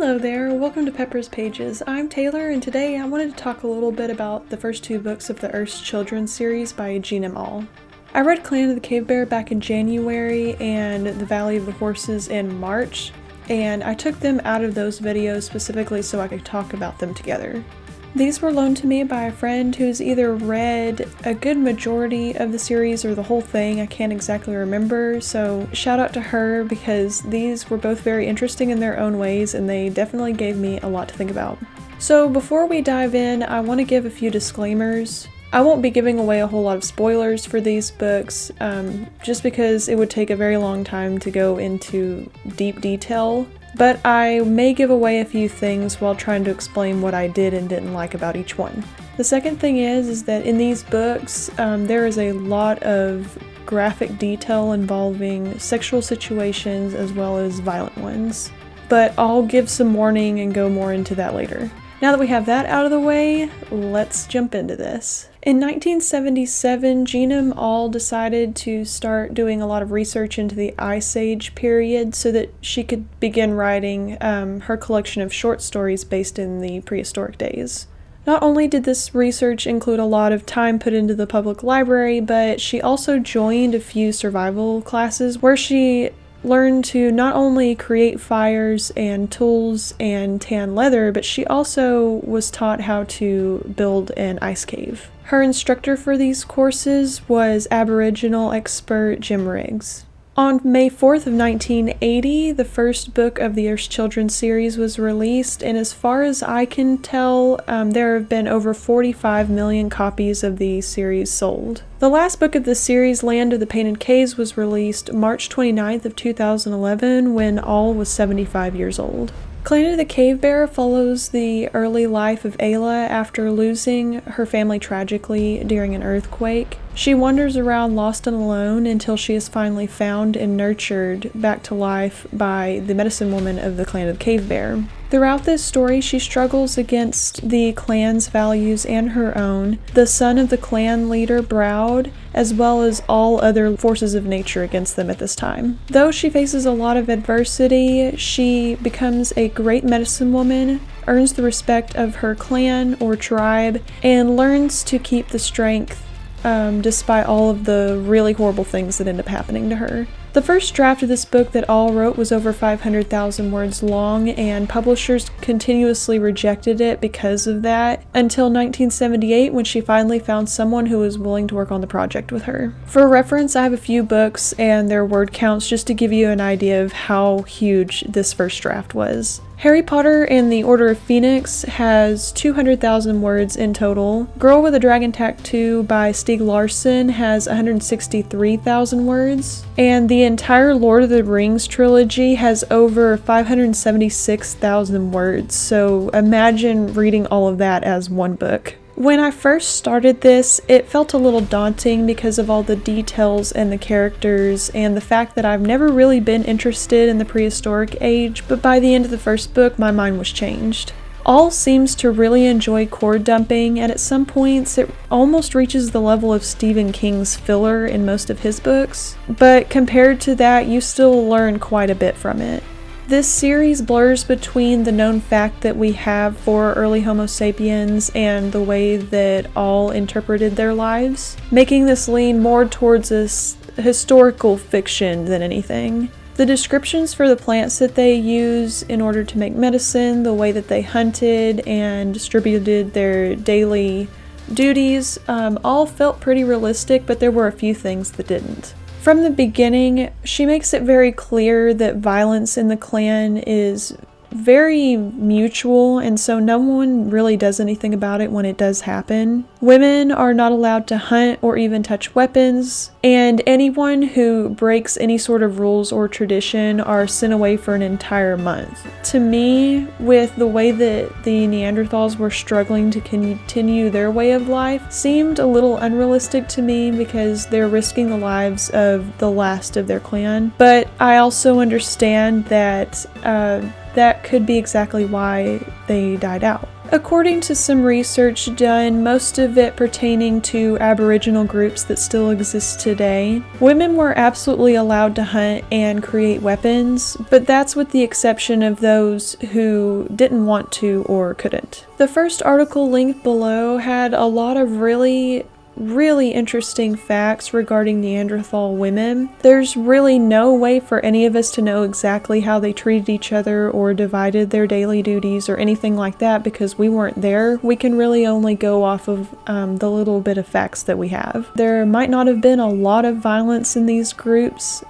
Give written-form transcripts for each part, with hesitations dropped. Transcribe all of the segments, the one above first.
Hello there, welcome to Pepper's Pages. I'm Taylor, and today I wanted to talk a little bit about the first two books of the Earth's Children series by Auel. I read Clan of the Cave Bear back in January and The Valley of the Horses in March, and I took them out of those videos specifically so I could talk about them together. These were loaned to me by a friend who's either read a good majority of the series or the whole thing, I can't exactly remember, so shout out to her because these were both very interesting in their own ways and they definitely gave me a lot to think about. So before we dive in, I want to give a few disclaimers. I won't be giving away a whole lot of spoilers for these books, just because it would take a very long time to go into deep detail. But I may give away a few things while trying to explain what I did and didn't like about each one. The second thing is that in these books, there is a lot of graphic detail involving sexual situations as well as violent ones. But I'll give some warning and go more into that later. Now that we have that out of the way, let's jump into this. In 1977, Auel decided to start doing a lot of research into the Ice Age period so that she could begin writing her collection of short stories based in the prehistoric days. Not only did this research include a lot of time put into the public library, but she also joined a few survival classes where she learned to not only create fires and tools and tan leather, but she also was taught how to build an ice cave. Her instructor for these courses was Aboriginal expert Jim Riggs. On May 4th of 1980, the first book of the Earth's Children series was released, and as far as I can tell, there have been over 45 million copies of the series sold. The last book of the series, Land of the Painted Caves, was released March 29th of 2011 when Auel was 75 years old. Clan of the Cave Bear follows the early life of Ayla after losing her family tragically during an earthquake. She wanders around lost and alone until she is finally found and nurtured back to life by the medicine woman of the Clan of the Cave Bear. Throughout this story, she struggles against the clan's values and her own, the son of the clan leader Browd, as well as all other forces of nature against them at this time. Though she faces a lot of adversity, she becomes a great medicine woman, earns the respect of her clan or tribe, and learns to keep the strength despite all of the really horrible things that end up happening to her. The first draft of this book that Auel wrote was over 500,000 words long, and publishers continuously rejected it because of that, until 1978 when she finally found someone who was willing to work on the project with her. For reference, I have a few books and their word counts just to give you an idea of how huge this first draft was. Harry Potter and the Order of Phoenix has 200,000 words in total. Girl with a Dragon Tattoo by Stieg Larsson has 163,000 words. And the entire Lord of the Rings trilogy has over 576,000 words. So imagine reading all of that as one book. When I first started this, it felt a little daunting because of all the details and the characters and the fact that I've never really been interested in the prehistoric age, but by the end of the first book, my mind was changed. Auel seems to really enjoy cord dumping, and at some points it almost reaches the level of Stephen King's filler in most of his books, but compared to that, you still learn quite a bit from it. This series blurs between the known fact that we have for early Homo sapiens and the way that Auel interpreted their lives, making this lean more towards this historical fiction than anything. The descriptions for the plants that they use in order to make medicine, the way that they hunted and distributed their daily duties, all felt pretty realistic, but there were a few things that didn't. From the beginning, she makes it very clear that violence in the clan is very mutual, and so no one really does anything about it when it does happen. Women are not allowed to hunt or even touch weapons, and anyone who breaks any sort of rules or tradition are sent away for an entire month. To me, with the way that the Neanderthals were struggling to continue their way of life, seemed a little unrealistic to me because they're risking the lives of the last of their clan. But I also understand that that could be exactly why they died out. According to some research done, most of it pertaining to Aboriginal groups that still exist today, women were absolutely allowed to hunt and create weapons, but that's with the exception of those who didn't want to or couldn't. The first article linked below had a lot of really interesting facts regarding Neanderthal women. There's really no way for any of us to know exactly how they treated each other or divided their daily duties or anything like that because we weren't there. We can really only go off of the little bit of facts that we have. There might not have been a lot of violence in these groups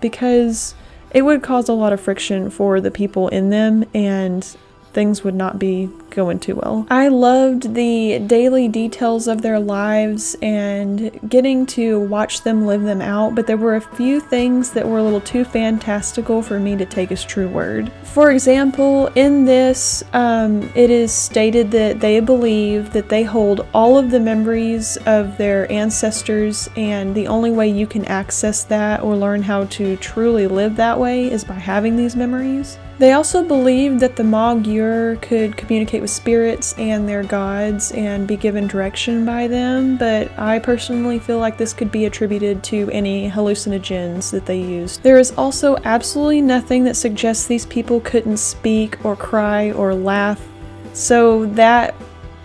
because it would cause a lot of friction for the people in them and things would not be going too well. I loved the daily details of their lives and getting to watch them live them out, but there were a few things that were a little too fantastical for me to take as true word. For example, in this, it is stated that they believe that they hold all of the memories of their ancestors, and the only way you can access that or learn how to truly live that way is by having these memories. They also believed that the Magyar could communicate with spirits and their gods and be given direction by them, but I personally feel like this could be attributed to any hallucinogens that they used. There is also absolutely nothing that suggests these people couldn't speak or cry or laugh, so that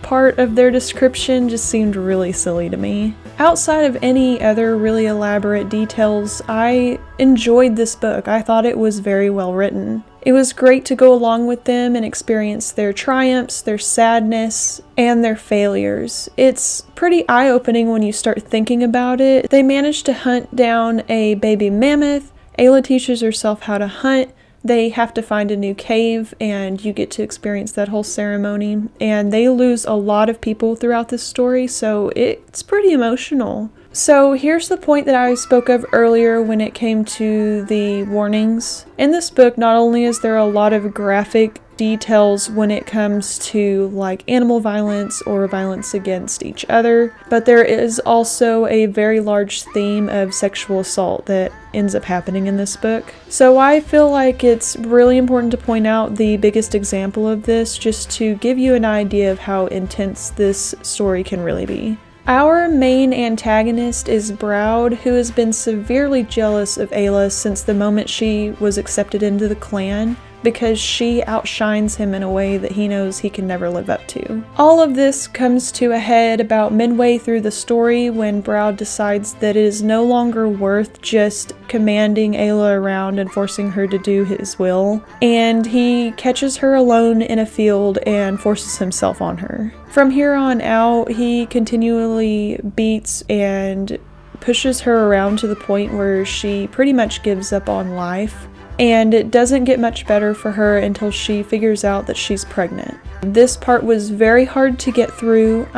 part of their description just seemed really silly to me. Outside of any other really elaborate details, I enjoyed this book. I thought it was very well written. It was great to go along with them and experience their triumphs, their sadness, and their failures. It's pretty eye-opening when you start thinking about it. They managed to hunt down a baby mammoth. Ayla teaches herself how to hunt. They have to find a new cave, and you get to experience that whole ceremony. And they lose a lot of people throughout this story, so it's pretty emotional. So here's the point that I spoke of earlier when it came to the warnings. In this book, not only is there a lot of graphic details when it comes to like animal violence or violence against each other, but there is also a very large theme of sexual assault that ends up happening in this book. So I feel like it's really important to point out the biggest example of this just to give you an idea of how intense this story can really be. Our main antagonist is Broud, who has been severely jealous of Ayla since the moment she was accepted into the clan, because she outshines him in a way that he knows he can never live up to. All of this comes to a head about midway through the story when Broud decides that it is no longer worth just commanding Ayla around and forcing her to do his will, and he catches her alone in a field and forces himself on her. From here on out, he continually beats and pushes her around to the point where she pretty much gives up on life. And it doesn't get much better for her until she figures out that she's pregnant. This part was very hard to get through.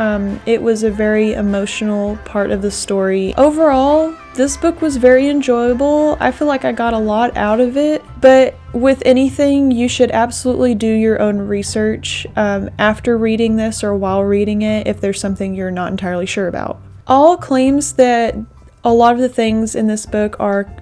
It was a very emotional part of the story. Overall, this book was very enjoyable. I feel like I got a lot out of it, but with anything, you should absolutely do your own research after reading this or while reading it if there's something you're not entirely sure about. Auel claims that a lot of the things in this book are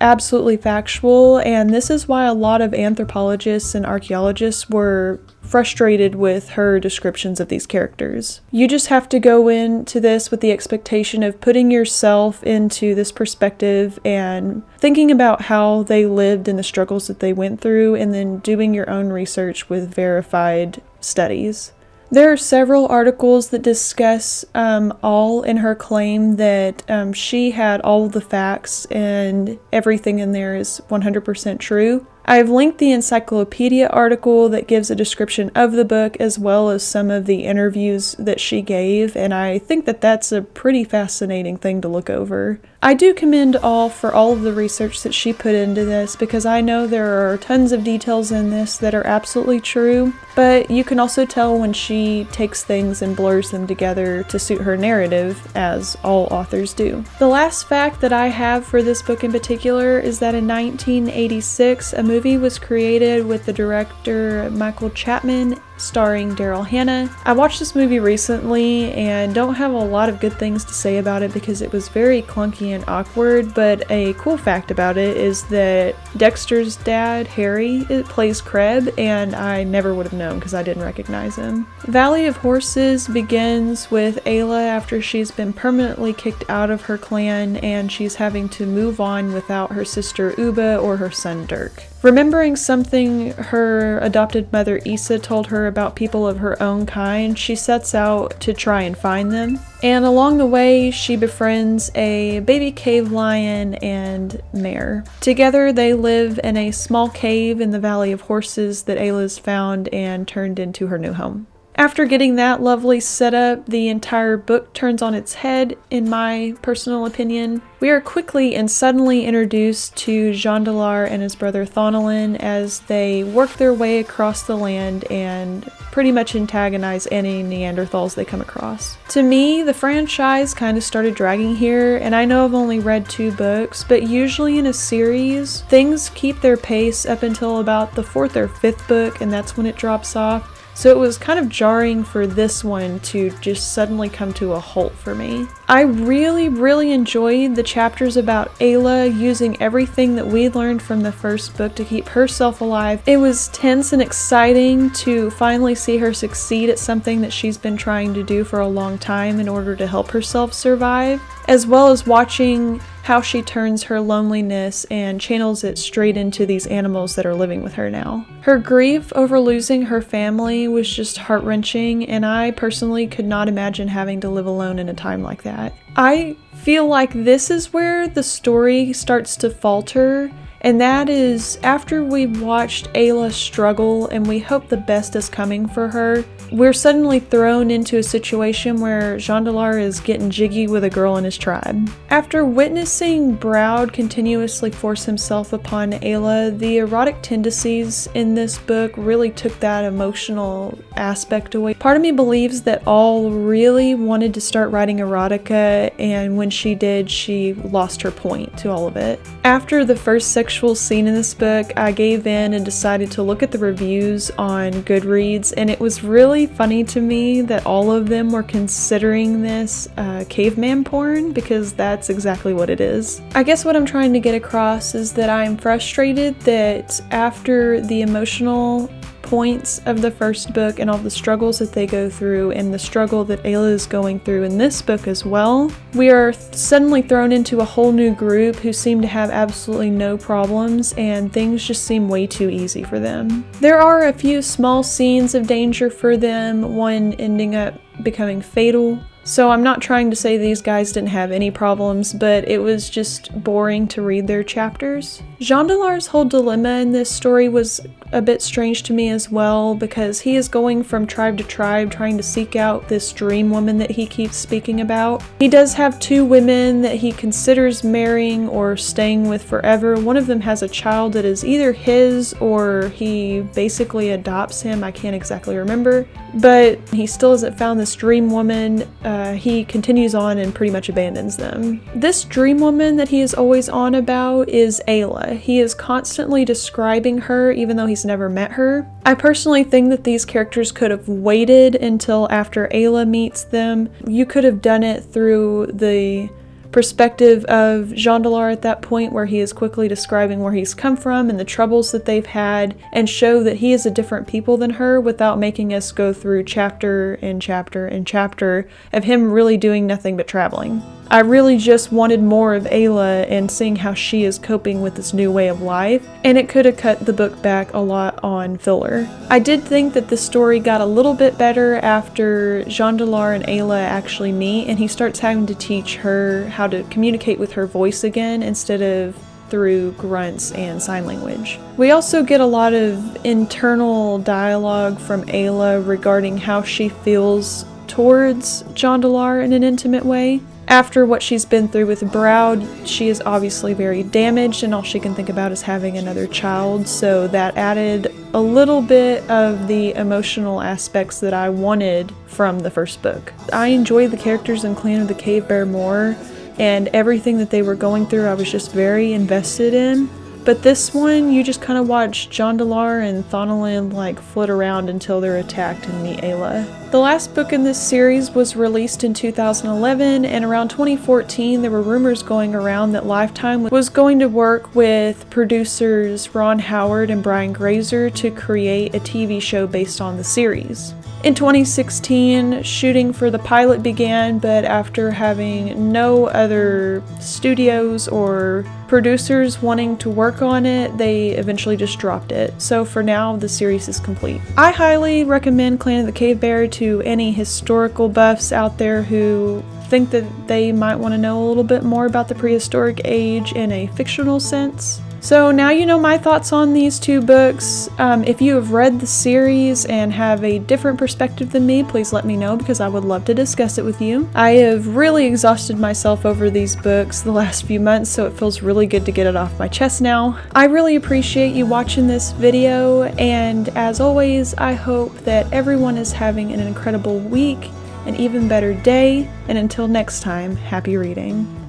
absolutely factual, and this is why a lot of anthropologists and archaeologists were frustrated with her descriptions of these characters. You just have to go into this with the expectation of putting yourself into this perspective and thinking about how they lived and the struggles that they went through, and then doing your own research with verified studies. There are several articles that discuss Auel and her claim that she had all the facts and everything in there is 100% true. I've linked the Encyclopedia article that gives a description of the book as well as some of the interviews that she gave, and I think that that's a pretty fascinating thing to look over. I do commend Auel for all of the research that she put into this because I know there are tons of details in this that are absolutely true, but you can also tell when she takes things and blurs them together to suit her narrative, as all authors do. The last fact that I have for this book in particular is that in 1986, a movie was created with the director Michael Chapman starring Daryl Hannah. I watched this movie recently and don't have a lot of good things to say about it because it was very clunky and awkward, but a cool fact about it is that Dexter's dad, Harry, plays Kreb, and I never would have known because I didn't recognize him. Valley of Horses begins with Ayla after she's been permanently kicked out of her clan and she's having to move on without her sister Uba or her son Dirk. Remembering something her adopted mother Issa told her about people of her own kind, she sets out to try and find them. And along the way, she befriends a baby cave lion and mare. Together, they live in a small cave in the Valley of Horses that Ayla's found and turned into her new home. After getting that lovely setup, the entire book turns on its head, in my personal opinion. We are quickly and suddenly introduced to Jondalar and his brother Thonelin as they work their way across the land and pretty much antagonize any Neanderthals they come across. To me, the franchise kind of started dragging here, and I know I've only read 2 books, but usually in a series, things keep their pace up until about the 4th or 5th book, and that's when it drops off. So it was kind of jarring for this one to just suddenly come to a halt for me. I really enjoyed the chapters about Ayla using everything that we learned from the first book to keep herself alive. It was tense and exciting to finally see her succeed at something that she's been trying to do for a long time in order to help herself survive, as well as watching how she turns her loneliness and channels it straight into these animals that are living with her now. Her grief over losing her family was just heart-wrenching, and I personally could not imagine having to live alone in a time like that. I feel like this is where the story starts to falter, and that is after we've watched Ayla struggle and we hope the best is coming for her, we're suddenly thrown into a situation where Jondalar is getting jiggy with a girl in his tribe. After witnessing Browd continuously force himself upon Ayla, the erotic tendencies in this book really took that emotional aspect away. Part of me believes that Auel really wanted to start writing erotica, and when she did, she lost her point to all of it. After the first sexual scene in this book, I gave in and decided to look at the reviews on Goodreads, and it was really funny to me that all of them were considering this caveman porn, because that's exactly what it is. I guess what I'm trying to get across is that I'm frustrated that after the emotional points of the first book and all the struggles that they go through and the struggle that Ayla is going through in this book as well, we are suddenly thrown into a whole new group who seem to have absolutely no problems, and things just seem way too easy for them. There are a few small scenes of danger for them, one ending up becoming fatal. So I'm not trying to say these guys didn't have any problems, but it was just boring to read their chapters. Jondalar's whole dilemma in this story was a bit strange to me as well, because he is going from tribe to tribe trying to seek out this dream woman that he keeps speaking about. He does have 2 women that he considers marrying or staying with forever. One of them has a child that is either his or he basically adopts him. I can't exactly remember, but he still hasn't found this dream woman. He continues on and pretty much abandons them. This dream woman that he is always on about is Ayla. He is constantly describing her even though he's never met her. I personally think that these characters could have waited until after Ayla meets them. You could have done it through the perspective of Jondalar at that point, where he is quickly describing where he's come from and the troubles that they've had, and show that he is a different people than her without making us go through chapter and chapter and chapter of him really doing nothing but traveling. I really just wanted more of Ayla and seeing how she is coping with this new way of life, and it could have cut the book back a lot on filler. I did think that the story got a little bit better after Jondalar and Ayla actually meet, and he starts having to teach her how to communicate with her voice again instead of through grunts and sign language. We also get a lot of internal dialogue from Ayla regarding how she feels towards Jondalar in an intimate way. After what she's been through with Browd, she is obviously very damaged, and all she can think about is having another child, so that added a little bit of the emotional aspects that I wanted from the first book. I enjoyed the characters in Clan of the Cave Bear more, and everything that they were going through I was just very invested in. But this one, you just kind of watch Jondalar and Thonolin like flit around until they're attacked and meet Ayla. The last book in this series was released in 2011, and around 2014 there were rumors going around that Lifetime was going to work with producers Ron Howard and Brian Grazer to create a TV show based on the series. In 2016, shooting for the pilot began, but after having no other studios or producers wanting to work on it, they eventually just dropped it. So for now, the series is complete. I highly recommend Clan of the Cave Bear to any historical buffs out there who think that they might want to know a little bit more about the prehistoric age in a fictional sense. So now you know my thoughts on these two books. If you have read the series and have a different perspective than me, please let me know because I would love to discuss it with you. I have really exhausted myself over these books the last few months, so it feels really good to get it off my chest now. I really appreciate you watching this video, and as always, I hope that everyone is having an incredible week, an even better day, and until next time, happy reading.